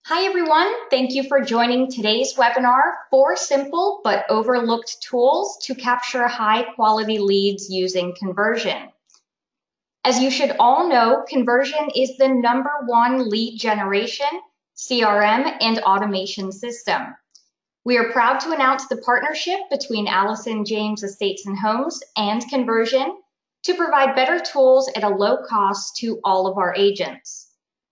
Hi everyone, thank you for joining today's webinar, 4 simple but overlooked tools to capture high quality leads using Conversion. As you should all know, Conversion is the #1 lead generation, CRM, and automation system. We are proud to announce the partnership between Allison James Estates and Homes and Conversion to provide better tools at a low cost to all of our agents.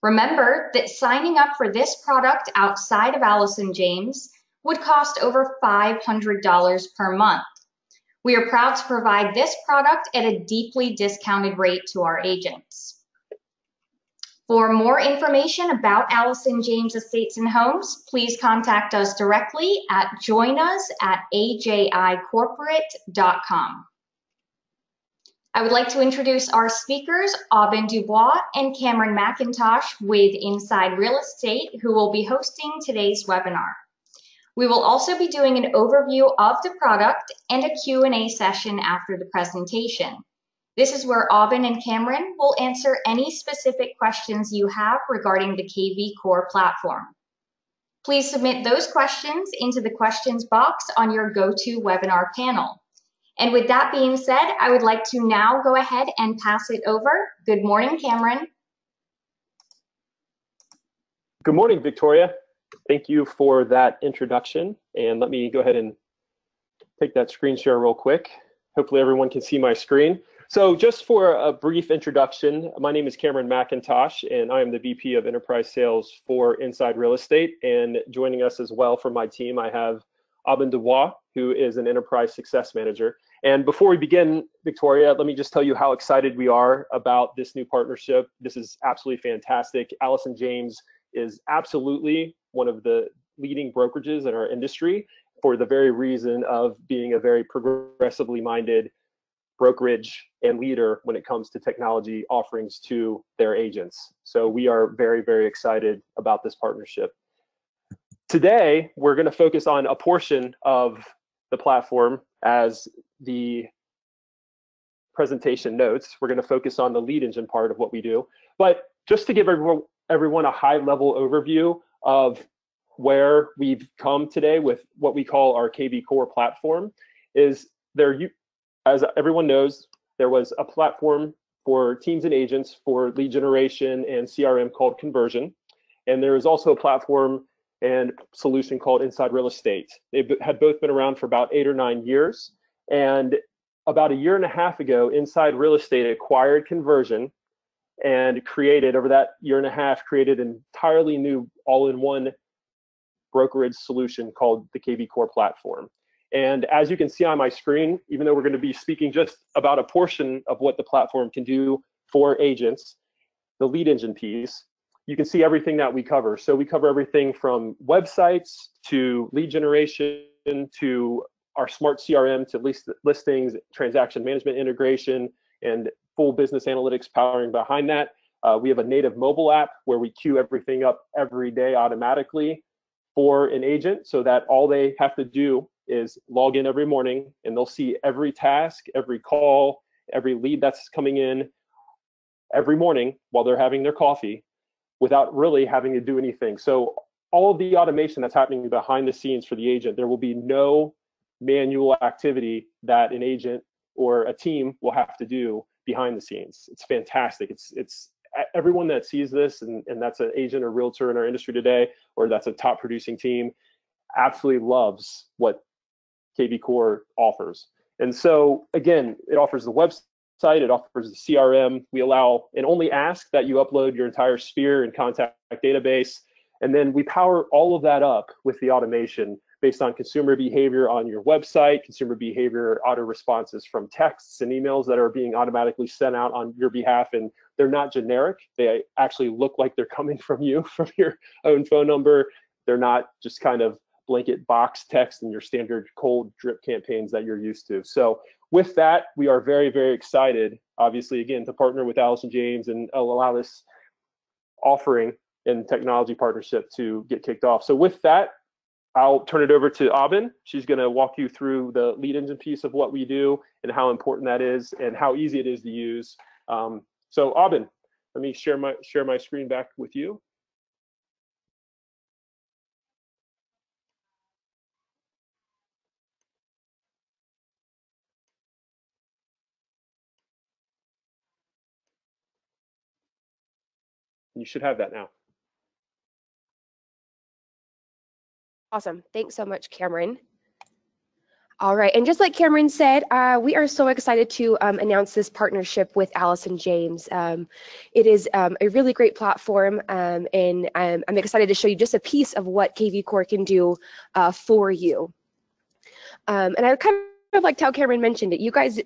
Remember that signing up for this product outside of Allison James would cost over $500 per month. We are proud to provide this product at a deeply discounted rate to our agents. For more information about Allison James Estates and Homes, please contact us directly at joinus@ajicorporate.com. I would like to introduce our speakers, Aubin Dubois and Cameron McIntosh with Inside Real Estate, who will be hosting today's webinar. We will also be doing an overview of the product and a Q&A session after the presentation. This is where Aubin and Cameron will answer any specific questions you have regarding the KV Core platform. Please submit those questions into the questions box on your GoToWebinar panel. And with that being said, I would like to now go ahead and pass it over. Good morning, Cameron. Good morning, Victoria. Thank you for that introduction. And let me go ahead and take that screen share real quick. Hopefully everyone can see my screen. So just for a brief introduction, my name is Cameron McIntosh, and I am the VP of Enterprise Sales for Inside Real Estate. And joining us as well from my team, I have Aubin Dubois, who is an Enterprise Success Manager. And before we begin, Victoria, let me just tell you how excited we are about this new partnership. This is absolutely fantastic. Allison James is absolutely one of the leading brokerages in our industry for the very reason of being a very progressively minded brokerage and leader when it comes to technology offerings to their agents. So we are very, very excited about this partnership. Today, we're going to focus on a portion of the platform as the presentation notes. We're going to focus on the lead engine part of what we do. But just to give everyone a high-level overview of where we've come today with what we call our KV Core platform, is there, as everyone knows, there was a platform for teams and agents for lead generation and CRM called Conversion. And there is also a platform and solution called Inside Real Estate. They had both been around for about 8 or 9 years. And about 1.5 years ago, Inside Real Estate acquired Conversion and created, over that 1.5 years, created an entirely new all-in-one brokerage solution called the KV Core platform. And as you can see on my screen, even though we're going to be speaking just about a portion of what the platform can do for agents, the lead engine piece, you can see everything that we cover. So we cover everything from websites to lead generation to our smart CRM to listings, transaction management integration, and full business analytics powering behind that. We have a native mobile app where we queue everything up every day automatically for an agent so that all they have to do is log in every morning and they'll see every task, every call, every lead that's coming in every morning while they're having their coffee, without really having to do anything. So all of the automation that's happening behind the scenes for the agent, there will be no manual activity that an agent or a team will have to do behind the scenes. It's fantastic. It's everyone that sees this, and that's an agent or realtor in our industry today, or that's a top producing team, absolutely loves what KV Core offers. And so again, it offers the website, it offers the CRM. We allow and only ask that you upload your entire Sphere and contact database. And then we power all of that up with the automation based on consumer behavior on your website, consumer behavior, auto responses from texts and emails that are being automatically sent out on your behalf. And they're not generic. They actually look like they're coming from you, from your own phone number. They're not just kind of blanket box text and your standard cold drip campaigns that you're used to. So with that, we are very, very excited, obviously, again, to partner with Allison James and allow this offering and technology partnership to get kicked off. So with that, I'll turn it over to Aubin. She's going to walk you through the lead engine piece of what we do and how important that is and how easy it is to use. So Aubin, let me share my screen back with you. You should have that now. Awesome. Thanks so much, Cameron. All right, and just like Cameron said, we are so excited to announce this partnership with Allison James. It is a really great platform, and I'm excited to show you just a piece of what KV Core can do for you. And I kind of liked how Cameron mentioned it. You guys,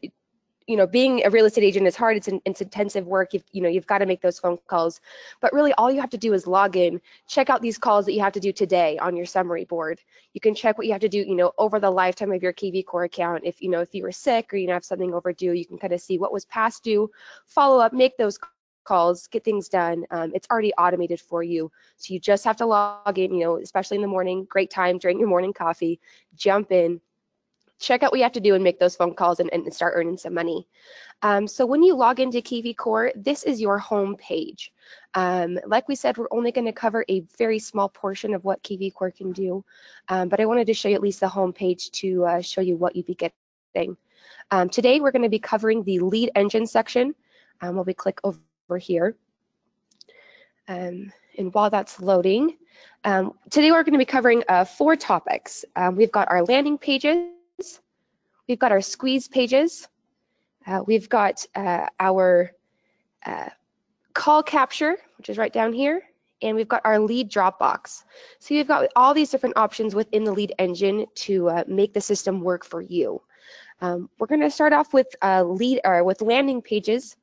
you know, being a real estate agent is hard. It's intensive work. You've got to make those phone calls. But really, all you have to do is log in, check out these calls that you have to do today on your summary board. You can check what you have to do, over the lifetime of your KV Core account. If you were sick or have something overdue, you can kind of see what was past due, follow up, make those calls, get things done. It's already automated for you. So you just have to log in, especially in the morning, great time during your morning coffee, jump in, check out what you have to do and make those phone calls and start earning some money. So when you log into KV Core, this is your home page. Like we said, we're only going to cover a very small portion of what KV Core can do, but I wanted to show you at least the home page to show you what you'd be getting. Today, we're going to be covering the lead engine section. While we click over here. And while that's loading, today we're going to be covering 4 topics. We've got our landing pages, we've got our squeeze pages, we've got our call capture, which is right down here, and we've got our lead drop box. So you've got all these different options within the lead engine to make the system work for you. We're going to start off with landing pages.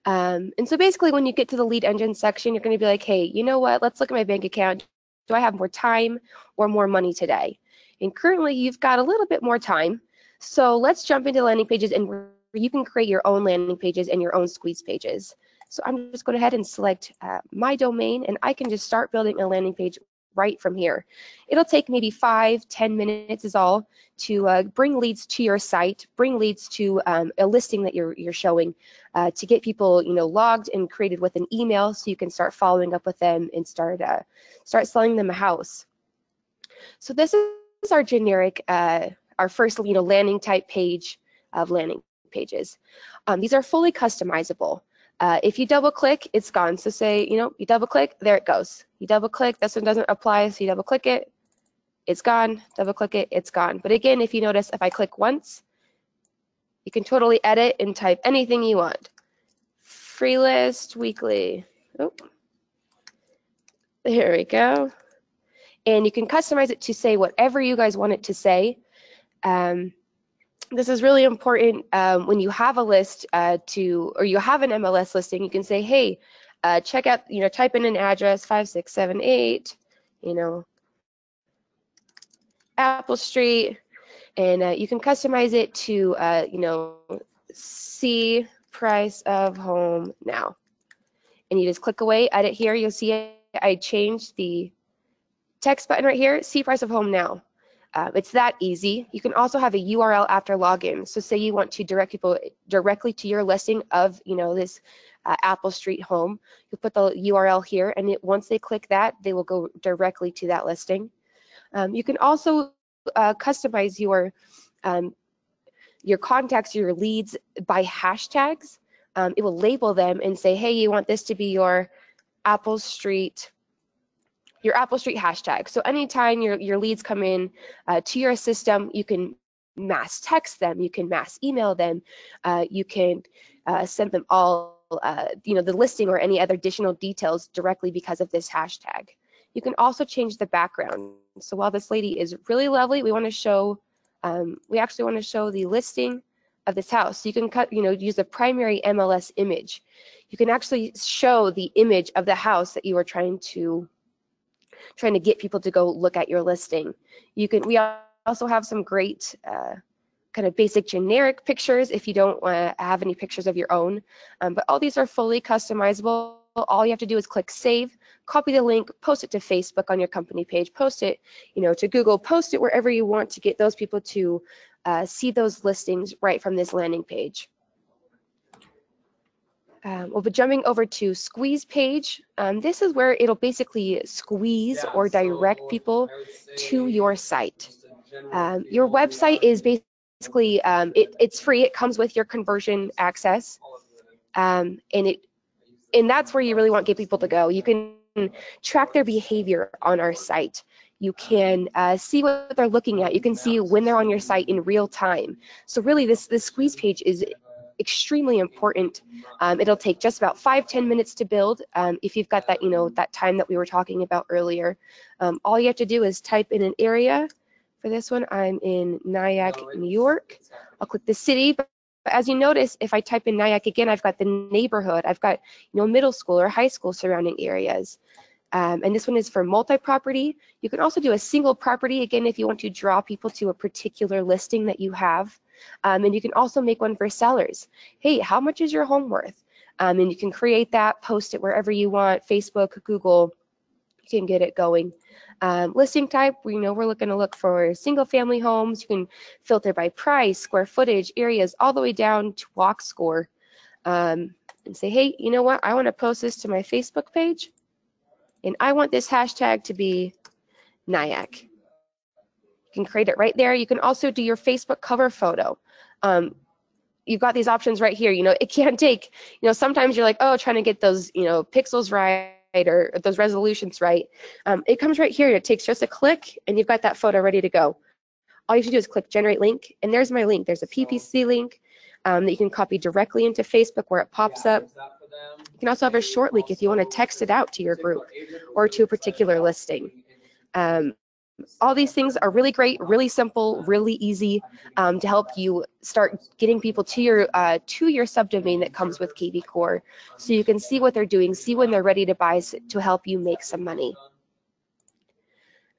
And so basically, when you get to the lead engine section, you're going to be like, hey, you know what? Let's look at my bank account. Do I have more time or more money today? And currently, you've got a little bit more time. So let's jump into landing pages, and where you can create your own landing pages and your own squeeze pages. So I'm just going to go ahead and select my domain, and I can just start building a landing page right from here. It'll take maybe 5-10 minutes is all to bring leads to your site, bring leads to a listing that you're showing, to get people logged and created with an email so you can start following up with them and start selling them a house. So this is our generic, our first landing type page of landing pages. These are fully customizable. If you double click, it's gone. So say, you double click, there it goes. You double click, this one doesn't apply, so you double click it, it's gone. Double click it, it's gone. But again, if you notice, if I click once, you can totally edit and type anything you want. Free list, weekly. Oh, there we go. And you can customize it to say whatever you guys want it to say. This is really important when you have a list or you have an MLS listing. You can say, hey, check out, type in an address 5678, Apple Street, and you can customize it to, see price of home now. And you just click away, edit here. You'll see I changed the text button right here, see price of home now. It's that easy. You can also have a URL after login. So say you want to direct people directly to your listing of, this Apple Street home. You put the URL here, and once they click that, they will go directly to that listing. You can also customize your contacts, your leads by hashtags. It will label them and say, hey, you want this to be your Apple Street hashtag. So anytime your leads come in to your system, you can mass text them, you can mass email them, you can send them all, the listing or any other additional details directly because of this hashtag. You can also change the background. So while this lady is really lovely, we actually want to show the listing of this house. So you can use the primary MLS image. You can actually show the image of the house that you are trying to get people to go look at your listing. We also have some great kind of basic generic pictures if you don't want to have any pictures of your own. But all these are fully customizable. All you have to do is click save, copy the link, post it to Facebook on your company page, post it to Google, post it wherever you want to get those people to see those listings right from this landing page. We'll be jumping over to squeeze page. This is where it'll basically squeeze or direct people to your site. Your website is basically, it's free. It comes with your conversion access. And And that's where you really want to get people to go. You can track their behavior on our site. You can see what they're looking at. You can see when they're on your site in real time. So really this squeeze page is extremely important. It'll take just about 5-10 minutes to build if you've got that, that time that we were talking about earlier. All you have to do is type in an area. For this one, I'm in Nyack, New York. I'll click the city. But as you notice, if I type in Nyack again, I've got the neighborhood. I've got middle school or high school surrounding areas. And this one is for multi-property. You can also do a single property, again, if you want to draw people to a particular listing that you have. And you can also make one for sellers. Hey, how much is your home worth? And you can create that, post it wherever you want, Facebook, Google, you can get it going. Listing type, we're looking to look for single family homes. You can filter by price, square footage, areas, all the way down to walk score. And say, hey, you know what? I want to post this to my Facebook page. And I want this hashtag to be Nyack. You can create it right there. You can also do your Facebook cover photo. You've got these options right here. It can take, sometimes you're like, oh, trying to get those, pixels right or those resolutions right. It comes right here. It takes just a click and you've got that photo ready to go. All you have to do is click generate link, and there's my link. There's a PPC link that you can copy directly into Facebook where it pops up. You can also have a short link if you want to text it out to your group or to a particular listing. All these things are really great, really simple, really easy to help you start getting people to your subdomain that comes with KV Core, so you can see what they're doing, see when they're ready to buy to help you make some money.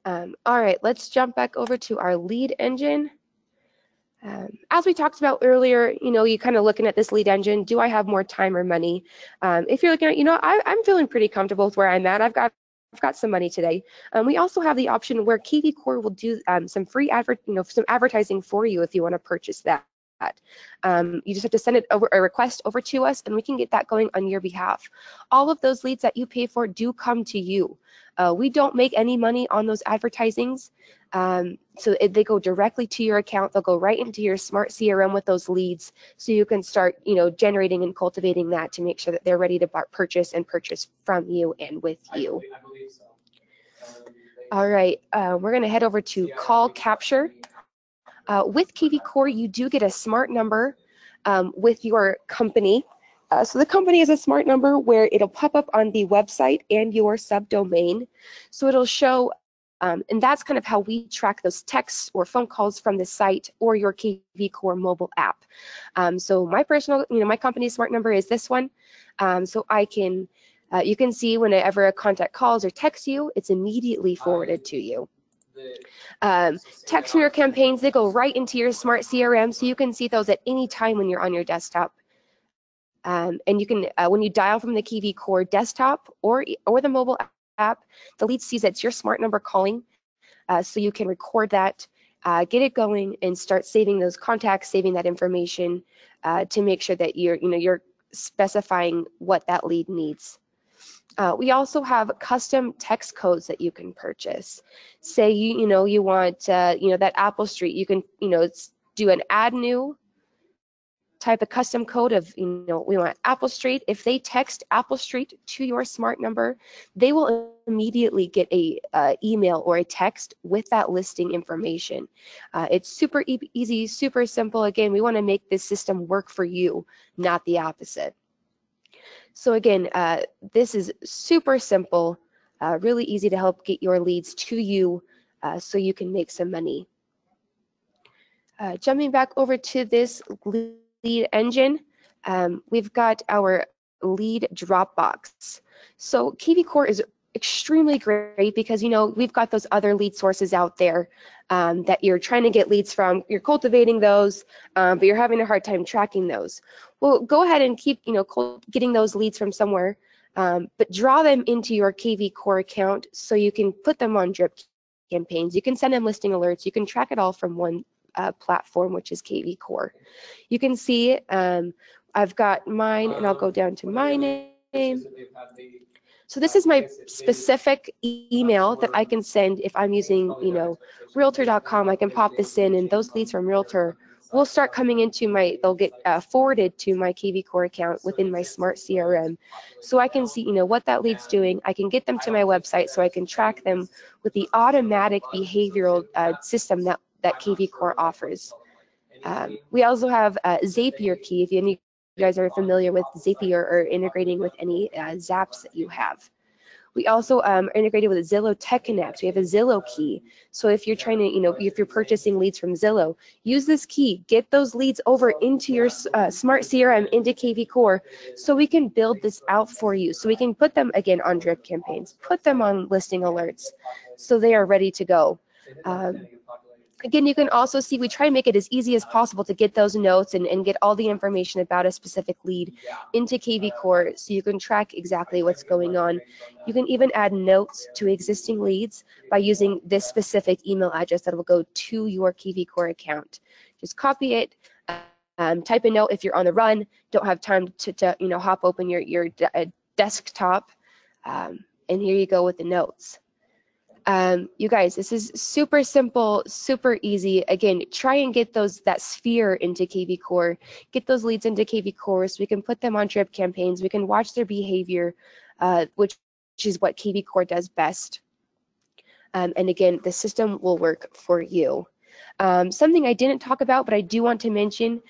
All right, let's jump back over to our lead engine. As we talked about earlier, you kind of looking at this lead engine, do I have more time or money? If you're looking at, I'm feeling pretty comfortable with where I'm at. I've got some money today. We also have the option where KV Core will do some free some advertising for you if you want to purchase that. You just have to send a request over to us, and we can get that going on your behalf. All of those leads that you pay for do come to you. We don't make any money on those advertisings, so they go directly to your account. They'll go right into your smart CRM with those leads, so you can start, generating and cultivating that to make sure that they're ready to purchase from you and with you. All right, we're going to head over to call capture. With KV Core, you do get a smart number with your company. So the company is a smart number where it'll pop up on the website and your subdomain. So it'll show, and that's kind of how we track those texts or phone calls from the site or your KV Core mobile app. So my personal, my company's smart number is this one. So I can, you can see whenever a contact calls or texts you, it's immediately forwarded to you. Text from your campaigns, they go right into your smart CRM, so you can see those at any time when you're on your desktop. And you can, when you dial from the KV Core desktop or the mobile app, the lead sees that it's your smart number calling, so you can record that, get it going, and start saving those contacts, saving that information to make sure that you're specifying what that lead needs. We also have custom text codes that you can purchase. Say you want that Apple Street, you can do an add new, type a custom code of we want Apple Street. If they text Apple Street to your smart number, they will immediately get a email or a text with that listing information. It's super easy, super simple. Again, we want to make this system work for you, not the opposite. So again, this is super simple, really easy to help get your leads to you so you can make some money. Jumping back over to this lead engine, we've got our lead Dropbox. So KV Core is extremely great because we've got those other lead sources out there that you're trying to get leads from. You're cultivating those, but you're having a hard time tracking those. Well, go ahead and keep getting those leads from somewhere, but draw them into your KV Core account so you can put them on drip campaigns. You can send them listing alerts. You can track it all from one platform, which is KV Core. You can see I've got mine, and I'll go down to my name. So this is my specific email that I can send if I'm using, Realtor.com. I can pop this in, and those leads from Realtor will start coming into my, they'll get forwarded to my KV Core account within my Smart CRM. So I can see, you know, what that lead's doing. I can get them to my website so I can track them with the automatic behavioral system that KV Core offers. We also have Zapier Key, if you guys are familiar with Zapier or integrating with any Zaps that you have. We also are integrated with Zillow Tech Connect. We have a Zillow key. So if you're trying to, you know, if you're purchasing leads from Zillow, use this key. Get those leads over into your Smart CRM, into KV Core, so we can build this out for you. So we can put them, again, on drip campaigns, put them on listing alerts, so they are ready to go. Again, you can also see we try to make it as easy as possible to get those notes and get all the information about a specific lead into KV Core so you can track exactly what's going on. You can even add notes to existing leads by using this specific email address that will go to your KV Core account. Just copy it, type a note if you're on the run, don't have time to you know, hop open your desktop, and here you go with the notes. You guys, this is super simple, super easy. Again, try and get that sphere into KV Core, get those leads into KV Core so we can put them on drip campaigns. We can watch their behavior, which is what KV Core does best. And again, the system will work for you. Something I didn't talk about, but I do want to mention,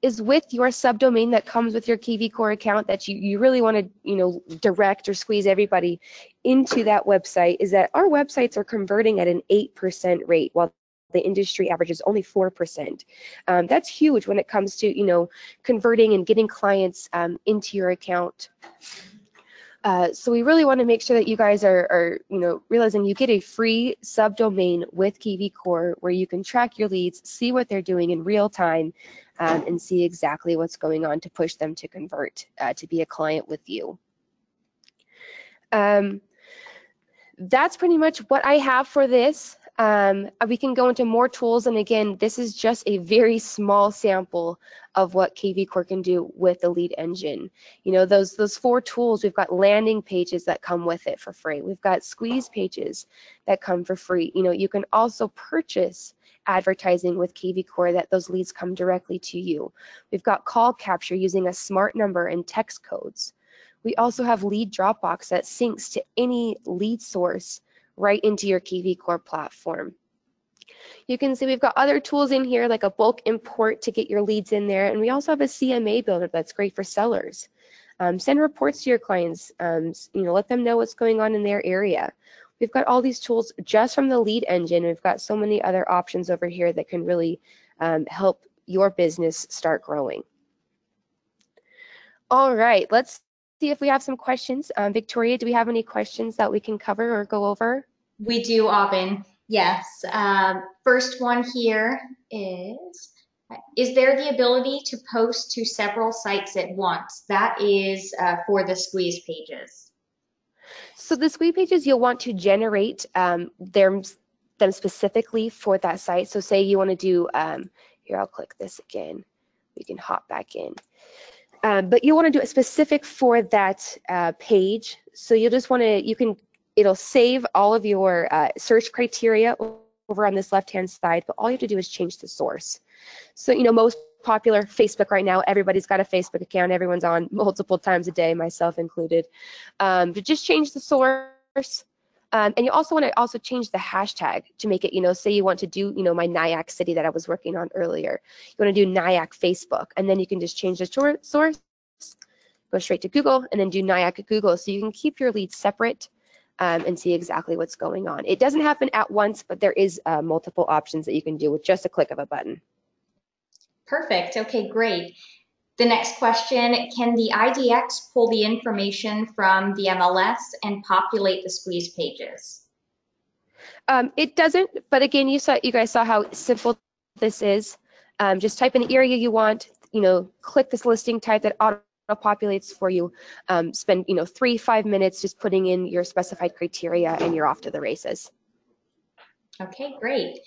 is with your subdomain that comes with your KV Core account that you really want to, you know, direct or squeeze everybody into that website, is that our websites are converting at an 8% rate while the industry average is only 4%. That's huge when it comes to, you know, converting and getting clients into your account. So we really want to make sure that you guys are, you know, realizing you get a free subdomain with KV Core where you can track your leads, see what they're doing in real time, and see exactly what's going on to push them to convert to be a client with you. That's pretty much what I have for this. We can go into more tools, and again, this is just a very small sample of what KV Core can do with the lead engine. You know, those 4 tools, we've got landing pages that come with it for free. We've got squeeze pages that come for free. You know, you can also purchase advertising with KV Core that those leads come directly to you. We've got call capture using a smart number and text codes. We also have lead Dropbox that syncs to any lead source right into your KV Core platform. You can see we've got other tools in here like a bulk import to get your leads in there, and we also have a CMA builder that's great for sellers. Send reports to your clients, you know, let them know what's going on in their area. We've got all these tools just from the lead engine. We've got so many other options over here that can really help your business start growing. All right, let's see if we have some questions. Victoria, do we have any questions that we can cover or go over? We do, Aubin. Yes. First one here is there the ability to post to several sites at once? That is for the squeeze pages. So the squeeze pages, you'll want to generate them specifically for that site. So say you want to do, here, I'll click this again. We can hop back in. But you want to do it specific for that page. So you'll just want to, it'll save all of your search criteria over on this left-hand side, but all you have to do is change the source. So, you know, most popular, Facebook right now, everybody's got a Facebook account. Everyone's on multiple times a day, myself included. But just change the source. And you also want to change the hashtag to make it, you know, say you want to do, you know, my Nyack city that I was working on earlier. You want to do Nyack Facebook, and then you can just change the source, go straight to Google, and then do Nyack Google. So you can keep your leads separate and see exactly what's going on. It doesn't happen at once, but there is multiple options that you can do with just a click of a button. Perfect. Okay, great. The next question, can the IDX pull the information from the MLS and populate the squeeze pages? It doesn't, but again, you guys saw how simple this is. Just type in the area you want, you know, click this listing type that auto-populates for you. Spend, you know, 3-5 minutes just putting in your specified criteria, and you're off to the races. Okay, great.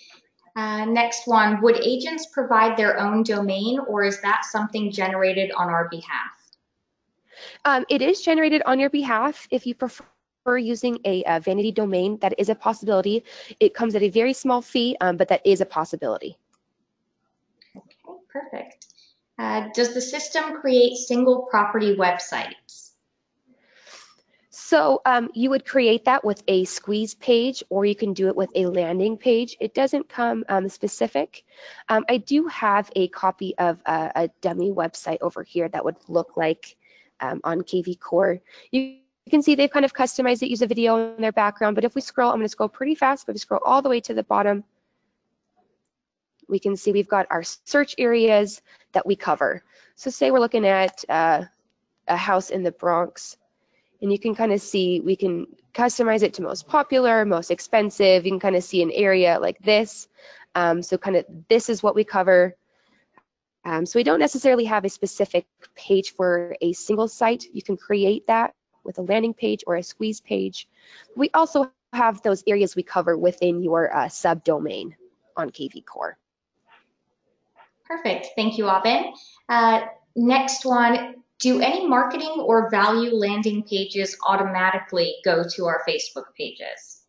Next one, would agents provide their own domain, or is that something generated on our behalf? It is generated on your behalf. If you prefer using a vanity domain, that is a possibility. It comes at a very small fee, but that is a possibility. perfect. Does the system create single property websites? So you would create that with a squeeze page, or you can do it with a landing page. It doesn't come specific. I do have a copy of a dummy website over here that would look like on KV Core. You can see they've kind of customized it, use a video in their background, but if we scroll, I'm going to scroll pretty fast, but if we scroll all the way to the bottom, we can see we've got our search areas that we cover. So say we're looking at a house in the Bronx, and you can kind of see we can customize it to most popular, most expensive. You can kind of see an area like this. So kind of this is what we cover. So we don't necessarily have a specific page for a single site. You can create that with a landing page or a squeeze page. We also have those areas we cover within your subdomain on KV Core. Perfect. Thank you, Aubin. Next one, do any marketing or value landing pages automatically go to our Facebook pages?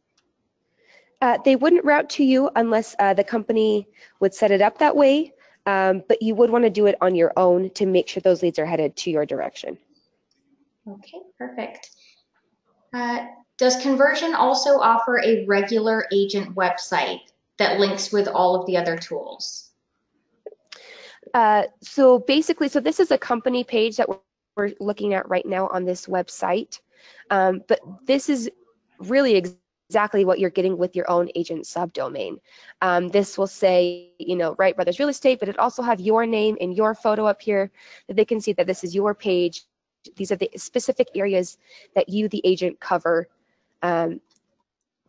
They wouldn't route to you unless the company would set it up that way, but you would want to do it on your own to make sure those leads are headed to your direction. Okay, perfect. Does Conversion also offer a regular agent website that links with all of the other tools? So basically, so this is a company page that we're looking at right now on this website, but this is really exactly what you're getting with your own agent subdomain. This will say, you know, Wright Brothers Real Estate, but it also have your name and your photo up here that they can see that this is your page. These are the specific areas that you, the agent, cover.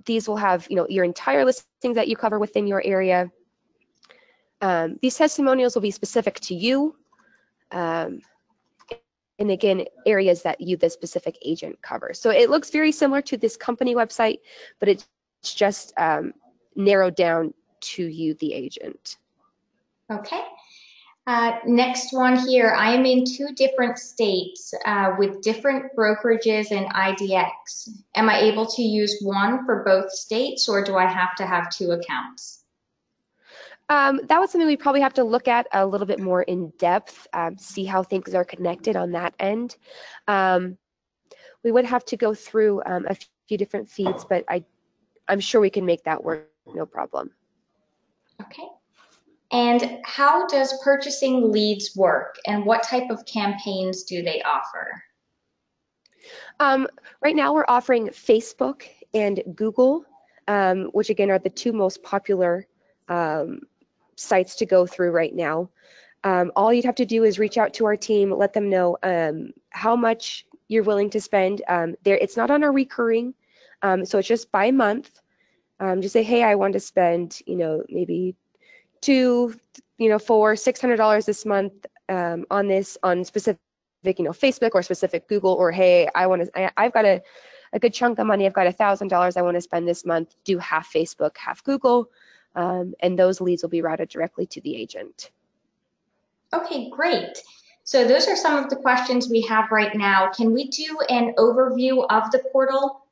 These will have, you know, your entire listings that you cover within your area. These testimonials will be specific to you, and again, areas that you, the specific agent, covers. So it looks very similar to this company website, but it's just narrowed down to you, the agent. Okay. Next one here, I am in 2 different states with different brokerages and IDX. Am I able to use one for both states, or do I have to have 2 accounts? That was something we probably have to look at a little bit more in depth, see how things are connected on that end. We would have to go through a few different feeds, but I'm sure we can make that work, no problem. Okay. And how does purchasing leads work, and what type of campaigns do they offer? Right now we're offering Facebook and Google, which again are the 2 most popular sites to go through right now. All you'd have to do is reach out to our team, let them know how much you're willing to spend. It's not on a recurring, so it's just by month. Just say, hey, I want to spend, you know, maybe $200, you know, $400, $600 this month on this, on specific, you know, Facebook or specific Google, or hey, I've got a good chunk of money. I've got $1,000 I want to spend this month. Do half Facebook, half Google. And those leads will be routed directly to the agent. Okay, great. So those are some of the questions we have right now. Can we do an overview of the portal?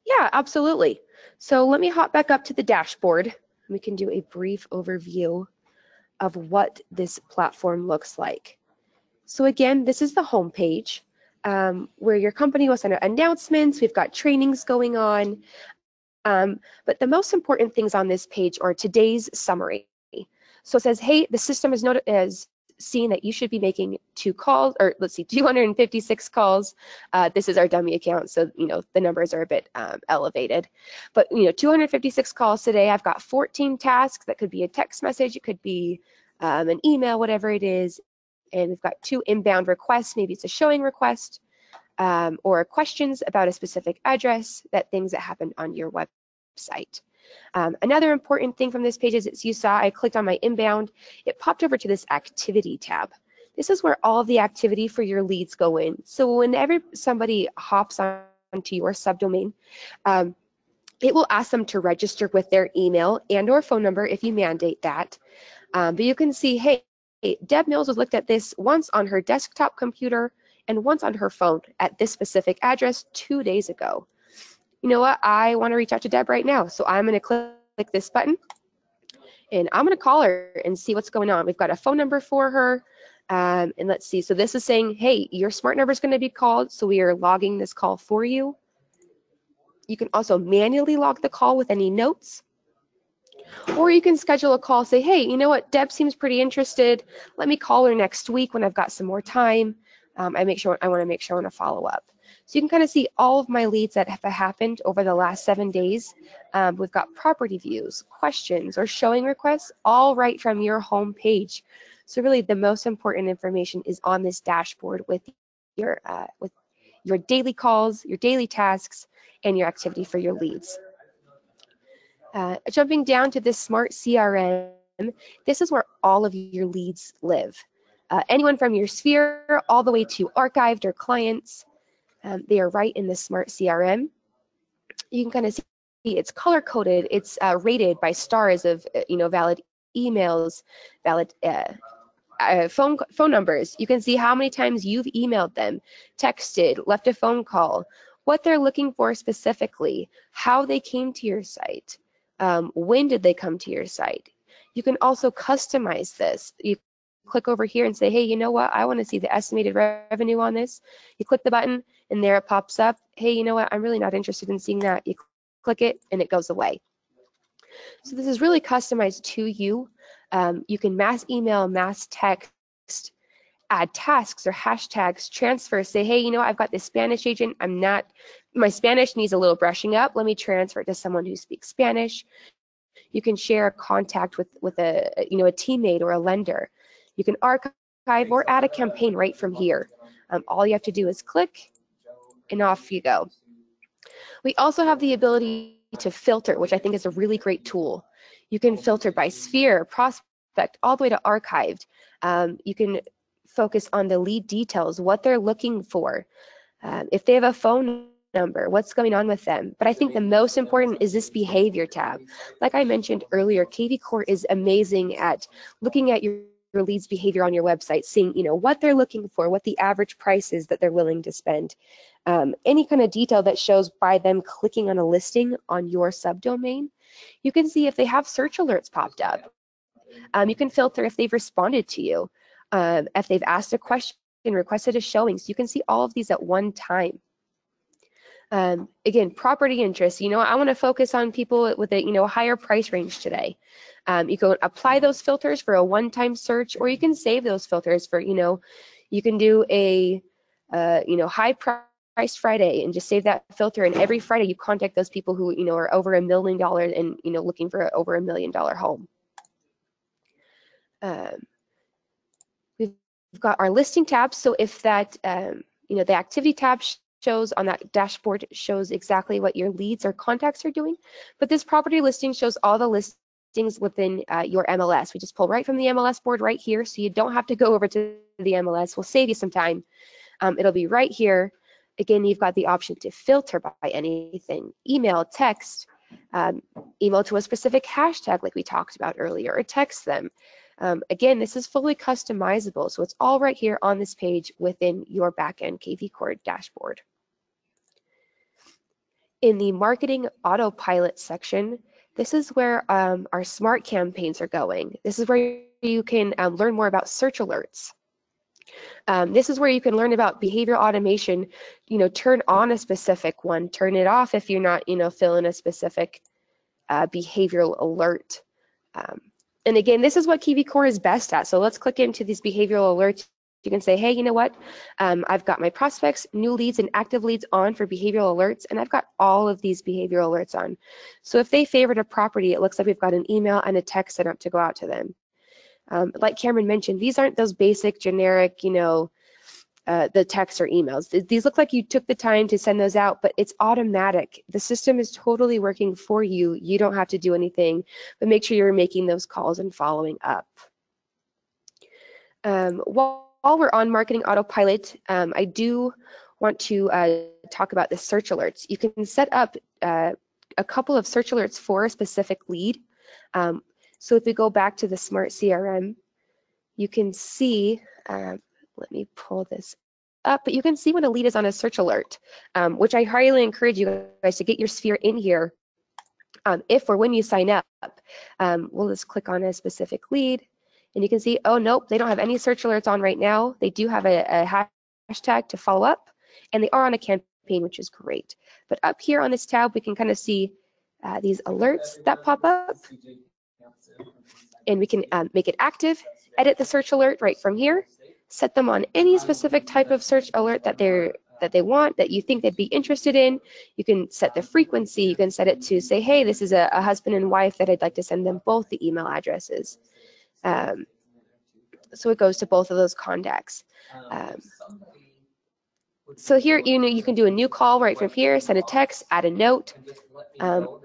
Yeah, absolutely. So let me hop back up to the dashboard. We can do a brief overview of what this platform looks like. So again, this is the home page where your company will send out announcements. We've got trainings going on. But the most important things on this page are today's summary. So it says, hey, the system is seeing that you should be making 2 calls, or let's see, 256 calls. This is our dummy account, so you know the numbers are a bit elevated. But you know, 256 calls today. I've got 14 tasks. That could be a text message, it could be an email, whatever it is. And we've got 2 inbound requests. Maybe it's a showing request. Or questions about a specific address, things that happened on your website. Another important thing from this page is, as you saw, I clicked on my inbound, it popped over to this activity tab. This is where all of the activity for your leads go in. So whenever somebody hops onto your subdomain, it will ask them to register with their email and or phone number if you mandate that. But you can see, hey, Deb Mills has looked at this once on her desktop computer and once on her phone at this specific address 2 days ago. You know what? I want to reach out to Deb right now. So I'm going to click this button. And I'm going to call her and see what's going on. We've got a phone number for her. And let's see. So this is saying, hey, your smart number is going to be called. So we are logging this call for you. You can also manually log the call with any notes. Or you can schedule a call, say, hey, you know what, Deb seems pretty interested. Let me call her next week when I've got some more time. I want to make sure I want to follow up. So you can kind of see all of my leads that have happened over the last 7 days. We've got property views, questions, or showing requests, all right from your home page. So really the most important information is on this dashboard with your daily calls, your daily tasks, and your activity for your leads. Jumping down to this smart CRM, this is where all of your leads live. Anyone from your sphere all the way to archived or clients, they are right in the smart CRM. You can kind of see it's color coded. It's rated by stars of valid emails, valid phone numbers. You can see how many times you've emailed them, texted, left a phone call, what they're looking for specifically, how they came to your site, when did they come to your site. You can also customize this. You click over here and say, hey, you know what? I want to see the estimated revenue on this. You click the button and there it pops up. Hey, you know what? I'm really not interested in seeing that. You click it and it goes away. So this is really customized to you. You can mass email, mass text, add tasks or hashtags, transfer, say, hey, you know, I've got this Spanish agent. My Spanish needs a little brushing up. Let me transfer it to someone who speaks Spanish. You can share a contact with a teammate or a lender. You can archive or add a campaign right from here. All you have to do is click and off you go. We also have the ability to filter, which I think is a really great tool. You can filter by sphere, prospect, all the way to archived. You can focus on the lead details, what they're looking for. If they have a phone number, what's going on with them. But I think the most important is this behavior tab. Like I mentioned earlier, kvCORE is amazing at looking at your leads' behavior on your website, seeing what they're looking for, what the average price is that they're willing to spend. Any kind of detail that shows by them clicking on a listing on your subdomain. You can see if they have search alerts popped up. You can filter if they've responded to you, if they've asked a question, requested a showing. So you can see all of these at one time. Again, property interest. I want to focus on people with a higher price range today. You can apply those filters for a one-time search, or you can save those filters for you can do a high price Friday and just save that filter. And every Friday you contact those people who are over $1 million and looking for over $1 million home. We've got our listing tab. So if that the activity tab shows on that dashboard shows exactly what your leads or contacts are doing, but this property listing shows all the listings within your MLS. We just pull right from the MLS board right here, so you don't have to go over to the MLS. We'll save you some time. It'll be right here. Again, you've got the option to filter by anything, email, text, email to a specific hashtag like we talked about earlier, or text them. Again, this is fully customizable, so it's all right here on this page within your backend kvCORE dashboard. In the marketing autopilot section, this is where our smart campaigns are going. This is where you can learn more about search alerts. This is where you can learn about behavioral automation. Turn on a specific one, turn it off if you're not, filling a specific behavioral alert. And again, this is what kvCORE is best at. So let's click into these behavioral alerts. You can say, hey, you know what? I've got my prospects, new leads, and active leads on for behavioral alerts, and I've got all of these behavioral alerts on. So if they favored a property, it looks like we've got an email and a text set up to go out to them. Like Cameron mentioned, these aren't those basic, generic, the texts or emails. These look like you took the time to send those out, but it's automatic. The system is totally working for you. You don't have to do anything, but make sure you're making those calls and following up. While we're on marketing autopilot, I do want to talk about the search alerts. You can set up a couple of search alerts for a specific lead. So if we go back to the smart CRM, you can see, let me pull this up, but you can see when a lead is on a search alert, which I highly encourage you guys to get your sphere in here if or when you sign up. We'll just click on a specific lead, and you can see, oh, nope, they don't have any search alerts on right now. They do have a hashtag to follow up, and they are on a campaign, which is great. But up here on this tab, we can kind of see these alerts that pop up, and we can make it active, edit the search alert right from here, set them on any specific type of search alert that they want, that you think they'd be interested in. You can set the frequency. You can set it to say, hey, this is a husband and wife that I'd like to send them both the email addresses. So it goes to both of those contacts. So here, you can do a new call right from here, send a text, add a note,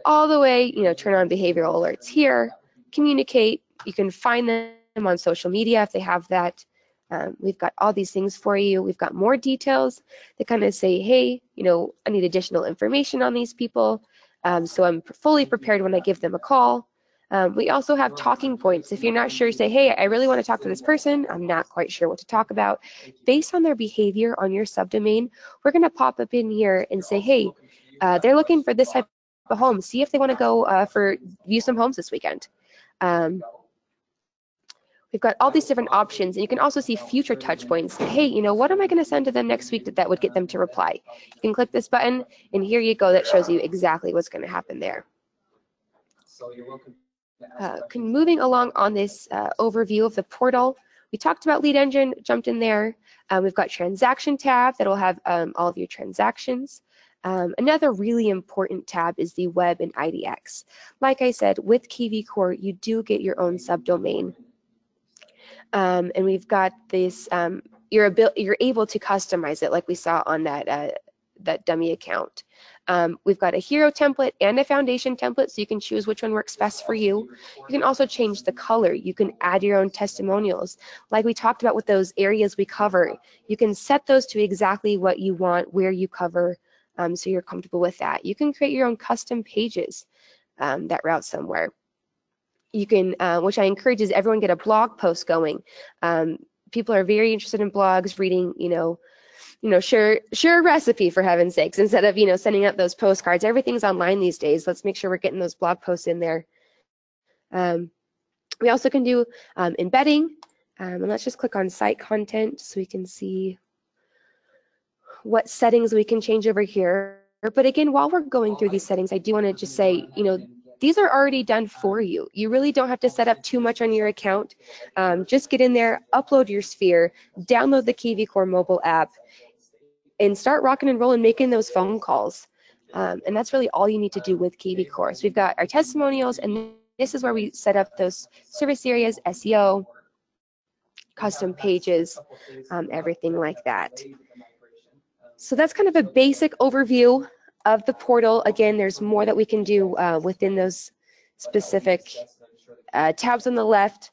all the way, turn on behavioral alerts here, communicate. You can find them on social media if they have that. We've got all these things for you. We've got more details that kind of say, hey, I need additional information on these people. So I'm fully prepared when I give them a call. We also have talking points. If you're not sure, say, hey, I really want to talk to this person. I'm not quite sure what to talk about. Based on their behavior on your subdomain, we're going to pop up in here and say, hey, they're looking for this type of home. See if they want to go view some homes this weekend. We've got all these different options, and you can also see future touch points. Hey, what am I going to send to them next week that would get them to reply? You can click this button, and here you go. That shows you exactly what's going to happen there. So you're welcome. Moving along on this overview of the portal, we talked about Lead Engine, jumped in there. We've got Transaction tab that'll have all of your transactions. Another really important tab is the Web and IDX. Like I said, with kvCORE, you do get your own subdomain. And we've got this, you're able to customize it like we saw on that dummy account. We've got a hero template and a foundation template, so you can choose which one works best for you. You can also change the color. You can add your own testimonials. Like we talked about with those areas we cover, you can set those to exactly what you want, where you cover, so you're comfortable with that. You can create your own custom pages that route somewhere. You can, which I encourage is everyone get a blog post going. People are very interested in blogs, reading, share a recipe, for heaven's sakes, instead of, sending out those postcards. Everything's online these days. Let's make sure we're getting those blog posts in there. We also can do embedding, and let's just click on site content so we can see what settings we can change over here. But again, while we're going through these settings, I do want to just say, these are already done for you. You really don't have to set up too much on your account. Just get in there, upload your sphere, download the kvCORE mobile app, and start rocking and rolling, making those phone calls. And that's really all you need to do with kvCORE. So we've got our testimonials, and this is where we set up those service areas, SEO, custom pages, everything like that. So that's kind of a basic overview of the portal. Again, there's more that we can do within those specific tabs on the left,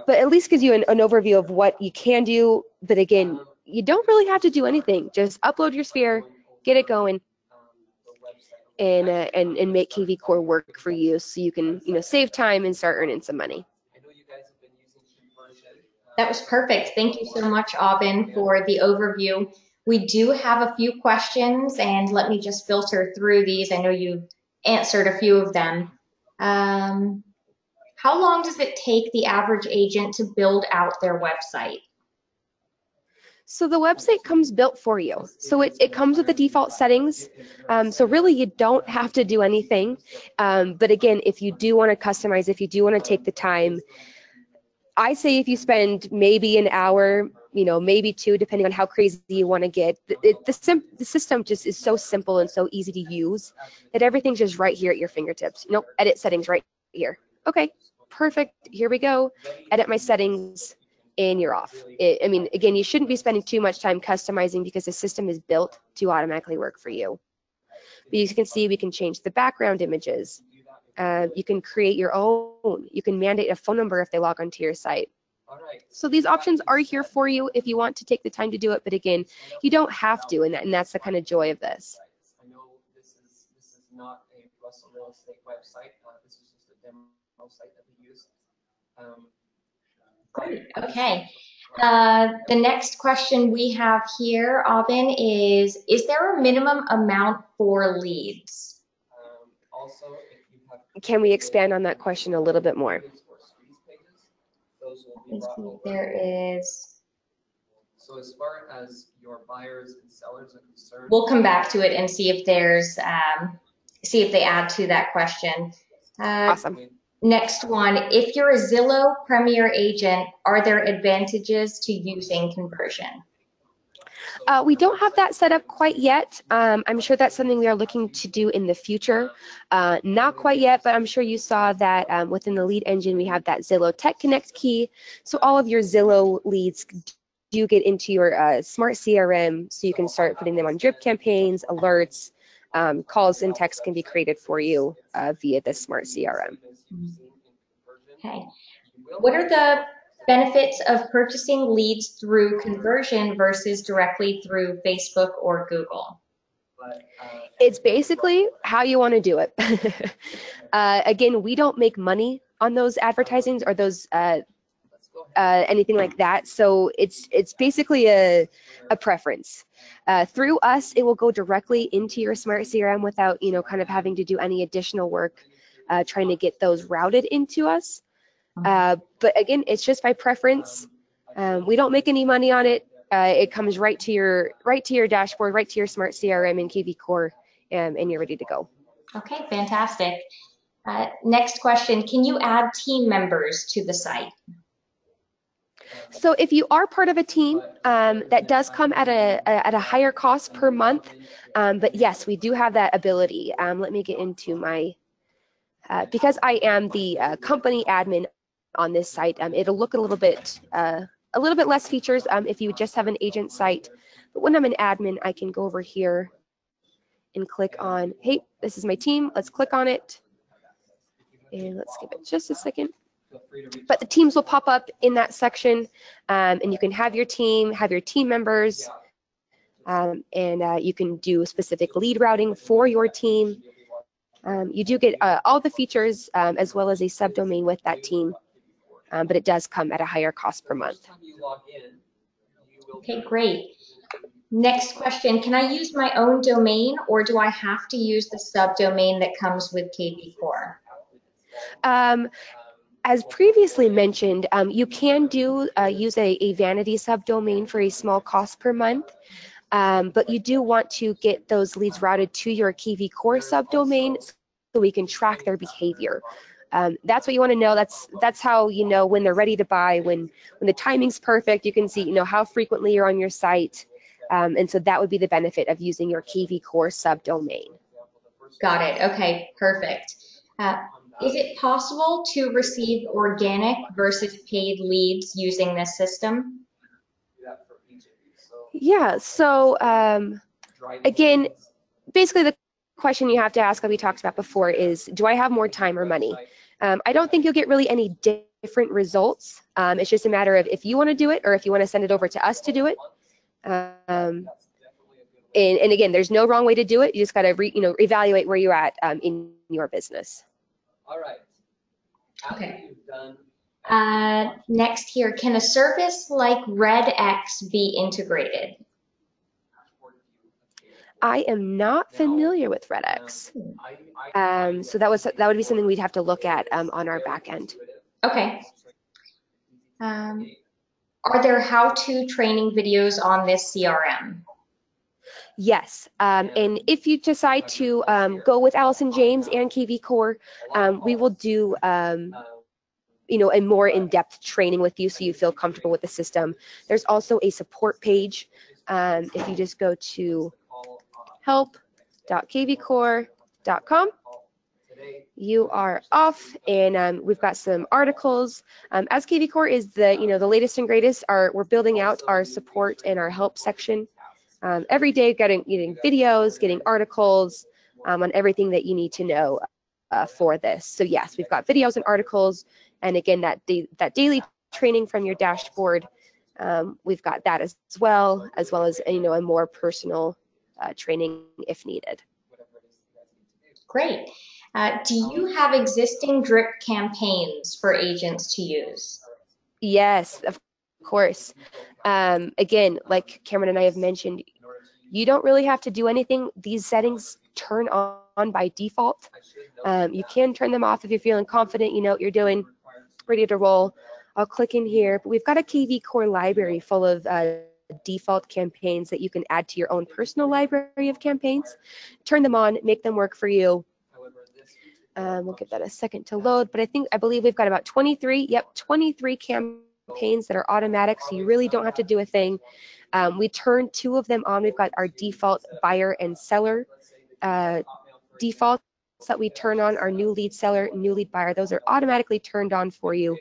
but at least gives you an overview of what you can do. But again, you don't really have to do anything. Just upload your sphere, get it going, and make kvCORE work for you, so you can save time and start earning some money. That was perfect. Thank you so much, Aubin, for the overview. We do have a few questions, and let me just filter through these. I know you answered a few of them. How long does it take the average agent to build out their website? So the website comes built for you. So it comes with the default settings. So really you don't have to do anything. But again, if you do want to customize, if you do want to take the time, I say if you spend maybe an hour, maybe two, depending on how crazy you want to get. The system just is so simple and so easy to use that everything's just right here at your fingertips. Edit settings right here. Okay, perfect. Here we go. Edit my settings, and you're off. Again, you shouldn't be spending too much time customizing because the system is built to automatically work for you. But you can see we can change the background images. You can create your own. You can mandate a phone number if they log onto your site. So these options are here for you if you want to take the time to do it. But again, you don't have to, and that's the kind of joy of this. I know this is not a Russell Real Estate website. This is just a demo site that we use. Great. Okay. The next question we have here, Aubin, is there a minimum amount for leads? Also, if you can we expand on that question a little bit more? Let's see if there is. So as far as your buyers and sellers are concerned, We'll come back to it and see if there's, see if they add to that question. Awesome. Next one, if you're a Zillow Premier agent, are there advantages to using conversion? We don't have that set up quite yet. I'm sure that's something we are looking to do in the future. Not quite yet, but I'm sure you saw that within the lead engine, we have that Zillow Tech Connect key. So all of your Zillow leads do get into your smart CRM, so you can start putting them on drip campaigns, alerts, calls and texts can be created for you via the smart CRM. Okay. What are the benefits of purchasing leads through conversion versus directly through Facebook or Google? It's basically how you want to do it. Again, we don't make money on those advertisings or those anything like that. So it's basically a preference. Through us, it will go directly into your smart CRM without, kind of having to do any additional work trying to get those routed into us. But again, it's just by preference. We don't make any money on it. It comes right to your dashboard, right to your smart CRM in KV Core, and you're ready to go. Okay, fantastic. Next question, can you add team members to the site? So if you are part of a team, that does come at a higher cost per month. But yes, we do have that ability. Let me get into my, because I am the company admin on this site, it'll look a little bit less features if you just have an agent site. But when I'm an admin, I can go over here and click on, hey, this is my team. Let's click on it. And let's give it just a second. But the teams will pop up in that section, and you can have your team members, and you can do specific lead routing for your team. You do get all the features as well as a subdomain with that team, but it does come at a higher cost per month. Okay, great. Next question, can I use my own domain or do I have to use the subdomain that comes with KV Core? As previously mentioned, you can use a vanity subdomain for a small cost per month, but you do want to get those leads routed to your KV Core subdomain so we can track their behavior. That's what you want to know. That's how you know when they're ready to buy, when the timing's perfect. You can see how frequently you're on your site, and so that would be the benefit of using your KV Core subdomain. Got it. Okay, perfect. Is it possible to receive organic versus paid leads using this system? Yeah, so again, basically the question you have to ask, like we talked about before, is do I have more time or money? I don't think you'll get really any different results. It's just a matter of if you want to do it or if you want to send it over to us to do it. And again, there's no wrong way to do it. You just got to evaluate where you're at in your business. All right. Okay. Next here, can a service like RedX be integrated? I am not familiar with RedX. So that would be something we'd have to look at on our back end. Okay. Are there how-to training videos on this CRM? Yes, and if you decide to go with Allison James and KV Core, we will do a more in-depth training with you so you feel comfortable with the system. There's also a support page. If you just go to help.kvcore.com, you are off, and we've got some articles. As KV Core is the latest and greatest, we're building out our support and our help section. Every day, getting videos, getting articles on everything that you need to know for this. So yes, we've got videos and articles, and again, that daily training from your dashboard. We've got that as well as a more personal training if needed. Great. Do you have existing drip campaigns for agents to use? Yes, of course. Again, like Cameron and I have mentioned, you don't really have to do anything. These settings turn on on by default. You can turn them off if you're feeling confident, you know what you're doing, ready to roll. I'll click in here, but we've got a KV Core library full of default campaigns that you can add to your own personal library of campaigns. Turn them on, make them work for you. We'll give that a second to load, but I believe we've got about 23 campaigns that are automatic, so you really don't have to do a thing. We turned 2 of them on. We've got our default buyer and seller defaults that we turn on, our new lead seller, new lead buyer. Those are automatically turned on for you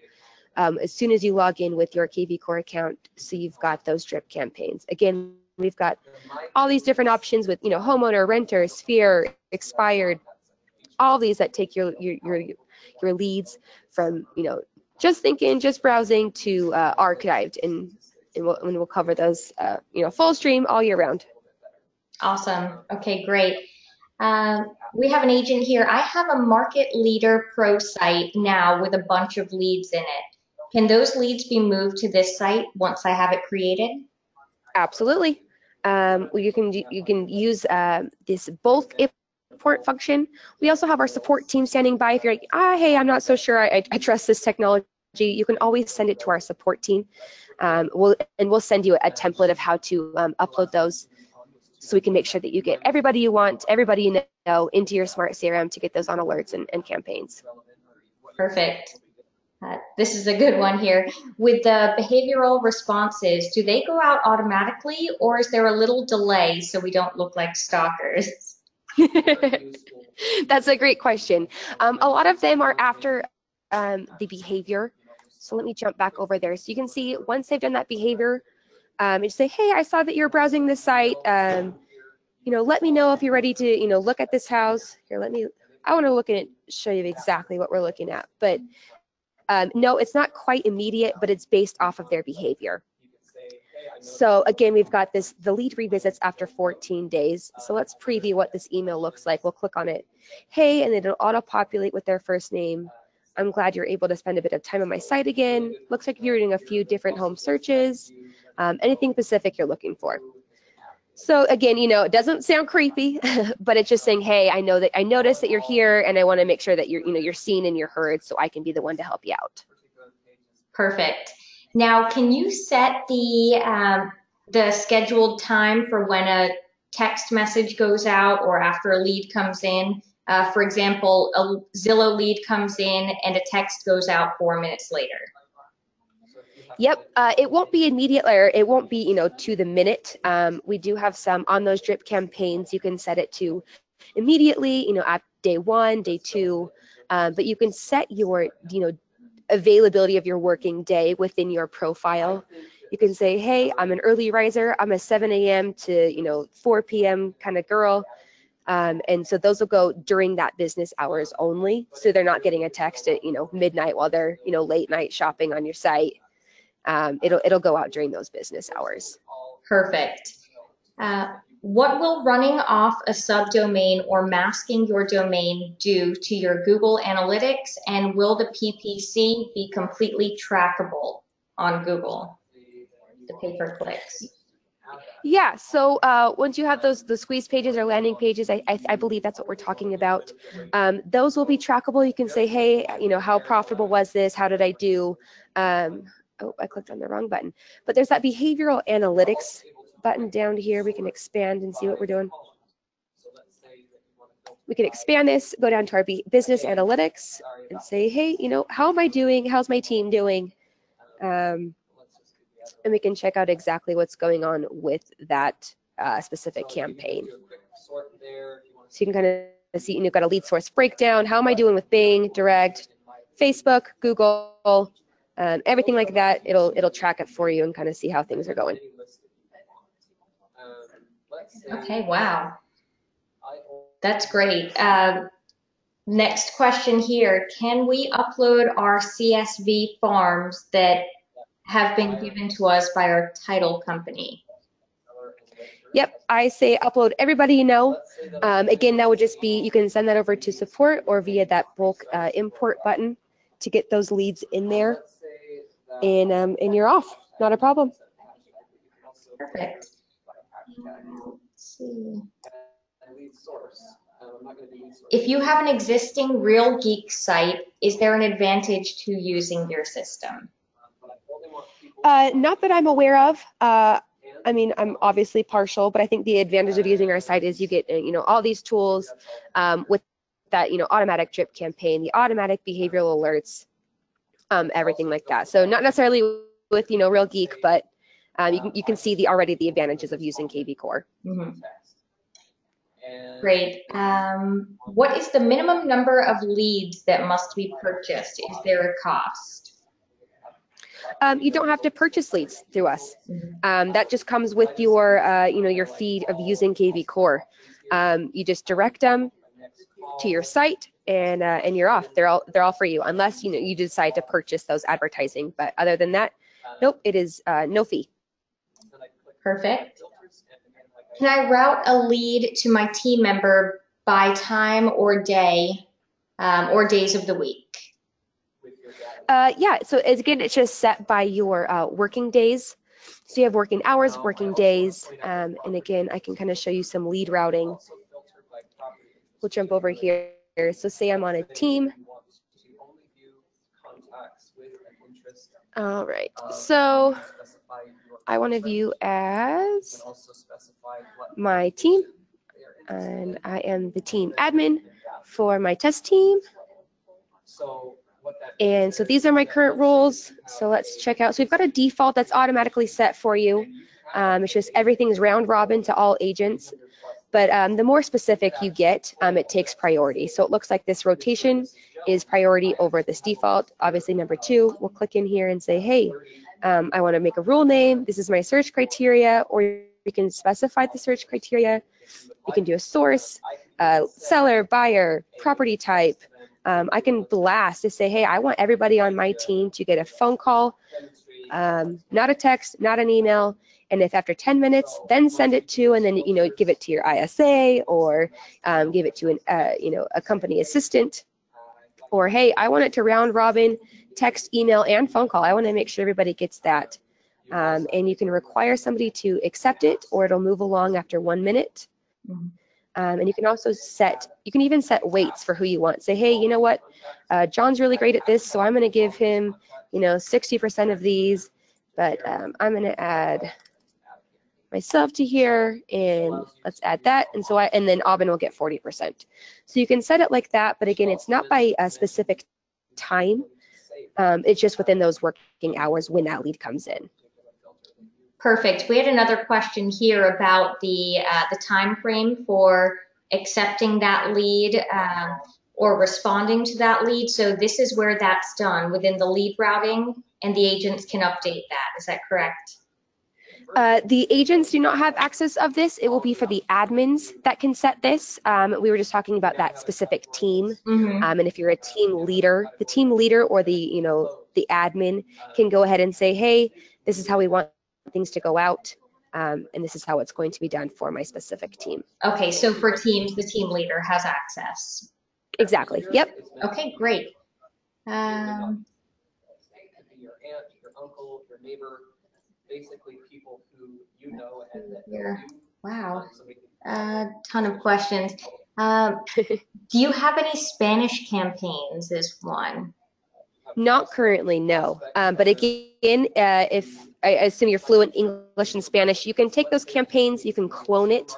as soon as you log in with your KV Core account, so you've got those drip campaigns. Again, we've got all these different options with, you know, homeowner, renter, sphere, expired, all these that take your leads from, you know, just thinking, just browsing to archived, and we'll cover those, you know, full stream all year round. Awesome. Okay, great. We have an agent here. I have a Market Leader Pro site now with a bunch of leads in it. Can those leads be moved to this site once I have it created? Absolutely. You can use this bulk import function. We also have our support team standing by. If you're like, hey, I'm not so sure I trust this technology, you can always send it to our support team. We'll send you a template of how to upload those, so we can make sure that you get everybody you want, everybody you know, into your smart CRM to get those on alerts and campaigns. Perfect. This is a good one here. With the behavioral responses, do they go out automatically, or is there a little delay so we don't look like stalkers? That's a great question. A lot of them are after the behavior. So let me jump back over there. So you can see once they've done that behavior, you say, hey, I saw that you're browsing this site. You know, let me know if you're ready to, you know, look at this house. Here, I want to look at it, show you exactly what we're looking at. But no, it's not quite immediate, but it's based off of their behavior. So again, we've got the lead revisits after 14 days. So let's preview what this email looks like. We'll click on it. Hey, and it'll auto-populate with their first name. I'm glad you're able to spend a bit of time on my site again. Looks like you're doing a few different home searches. Anything specific you're looking for. So again, you know, it doesn't sound creepy, but it's just saying, hey, I noticed that you're here, and I want to make sure that you're seen and you're heard, so I can be the one to help you out. Perfect. Now, can you set the scheduled time for when a text message goes out or after a lead comes in? For example, a Zillow lead comes in and a text goes out 4 minutes later. Yep, it won't be immediate, or it won't be, you know, to the minute. We do have some on those drip campaigns. You can set it to immediately, you know, at day 1, day 2, but you can set your, you know, availability of your working day within your profile. You can say, hey, I'm an early riser. I'm a 7 a.m. to, you know, 4 p.m. kind of girl. And so those will go during that business hours only. So they're not getting a text at, you know, midnight while they're, you know, late night shopping on your site. It'll go out during those business hours. Perfect. What will running off a subdomain or masking your domain do to your Google Analytics, and will the PPC be completely trackable on Google, the pay-per-clicks? Yeah, so once you have the squeeze pages or landing pages, I believe that's what we're talking about. Those will be trackable. You can say, hey, you know, how profitable was this? How did I do? Oh, I clicked on the wrong button. But there's that behavioral analytics button down here. We can expand and see what we're doing. We can expand this, go down to our business analytics and say, hey, you know, how am I doing? How's my team doing? And we can check out exactly what's going on with that specific campaign. So you can kind of see, you've got a lead source breakdown. How am I doing with Bing, Direct, Facebook, Google, everything like that. It'll track it for you and kind of see how things are going. Okay, wow. That's great. Next question here. Can we upload our CSV forms that have been given to us by our title company? Yep, I say upload everybody you know. Again, that would just be, you can send that over to support or via that bulk import button to get those leads in there. And you're off, not a problem. Perfect. Let's see. I'm not going to be If you have an existing Real Geek site, is there an advantage to using your system? but I only want people Not that I'm aware of. I mean, I'm obviously partial, but I think the advantage of using our site is you get, all these tools with that, automatic drip campaign, the automatic behavioral alerts, everything like that. So not necessarily with, Real Geek, but you can see already the advantages of using KV Core. Mhm. text. And Great. What is the minimum number of leads that must be purchased? Is there a cost? You don't have to purchase leads through us. Mhm. That just comes with your, your feed of using KV Core. You just direct them to your site, and you're off. They're all for you, unless you decide to purchase those advertising. But other than that, nope, it is no fee. Perfect. Can I route a lead to my team member by time or day, or days of the week? Yeah, so again, it's just set by your working days. So you have working hours, working days, and again, I can kind of show you some lead routing. We'll jump over here. So say I'm on a team. All right, so I want to view as my team, and I am the team admin for my test team. And so these are my current roles. So let's check out. So we've got a default that's automatically set for you. It's just everything's round robin to all agents. But the more specific you get, it takes priority. So it looks like this rotation is priority over this default. Obviously, number 2, we'll click in here and say, hey, I want to make a rule name. This is my search criteria, or you can specify the search criteria. You can do a source, seller, buyer, property type. I can blast to say, hey, I want everybody on my team to get a phone call, not a text, not an email. And if after 10 minutes, then send it to, and then, give it to your ISA, or give it to a company assistant. Or, hey, I want it to round robin, text, email, and phone call. I want to make sure everybody gets that. And you can require somebody to accept it, or it'll move along after 1 minute. And you can also even set weights for who you want. Say, hey, you know what? John's really great at this, so I'm going to give him, 60% of these, but I'm going to add myself to here, and let's add that. And then Aubin will get 40%. So you can set it like that, but again, it's not by a specific time. It's just within those working hours when that lead comes in. Perfect. We had another question here about the time frame for accepting that lead or responding to that lead. So this is where that's done within the lead routing, and the agents can update that. Is that correct? The agents do not have access of this. It will be for the admins that can set this. We were just talking about that specific team. And if you're a team leader, the team leader or the admin can go ahead and say, hey, this is how we want things to go out. And this is how it's going to be done for my specific team. Okay, so for teams, the team leader has access. Exactly. Yep. Okay, great. Your aunt, your uncle, your neighbor, basically people who you know and that know you. Wow. Ton of questions. Do you have any Spanish campaigns? Is one? Not currently, no. But again, if I assume you're fluent English and Spanish, you can take those campaigns, you can clone it,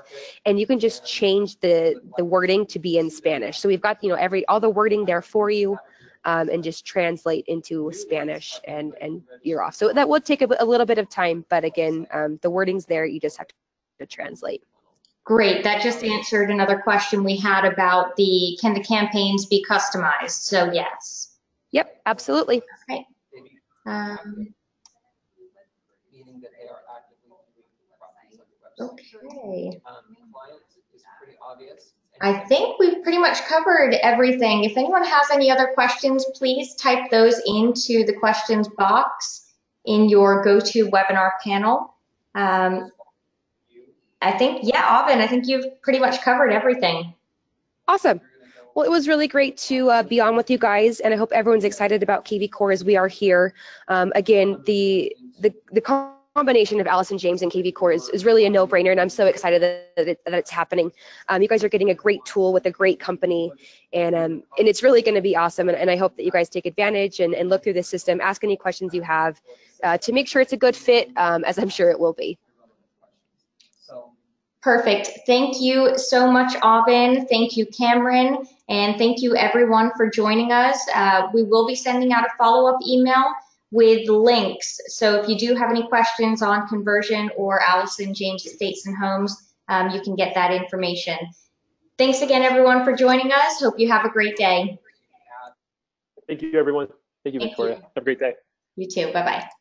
and you can just change the wording to be in Spanish. So we've got all the wording there for you, and just translate into Spanish, and you're off. So that would take a little bit of time, but again, the wording's there. You just have to translate. Great. That just answered another question we had about can the campaigns be customized? So yes. Yep, absolutely. Okay. Okay. I think we've pretty much covered everything. If anyone has any other questions, please type those into the questions box in your GoToWebinar panel. I think, Aubin, I think you've pretty much covered everything. Awesome. Well, it was really great to be on with you guys, and I hope everyone's excited about KV Core as we are here. Again, the combination of Allison James and KV Core is really a no-brainer, and I'm so excited that it's happening. You guys are getting a great tool with a great company, and it's really going to be awesome. And I hope that you guys take advantage and look through the system, ask any questions you have to make sure it's a good fit, as I'm sure it will be. Perfect. Thank you so much, Aubin. Thank you, Cameron. And thank you, everyone, for joining us. We will be sending out a follow-up email with links. So if you do have any questions on conversion or Allison James Estates and Homes, you can get that information. Thanks again, everyone, for joining us. Hope you have a great day. Thank you, everyone. Thank you, Victoria. Have a great day. You too. Bye-bye.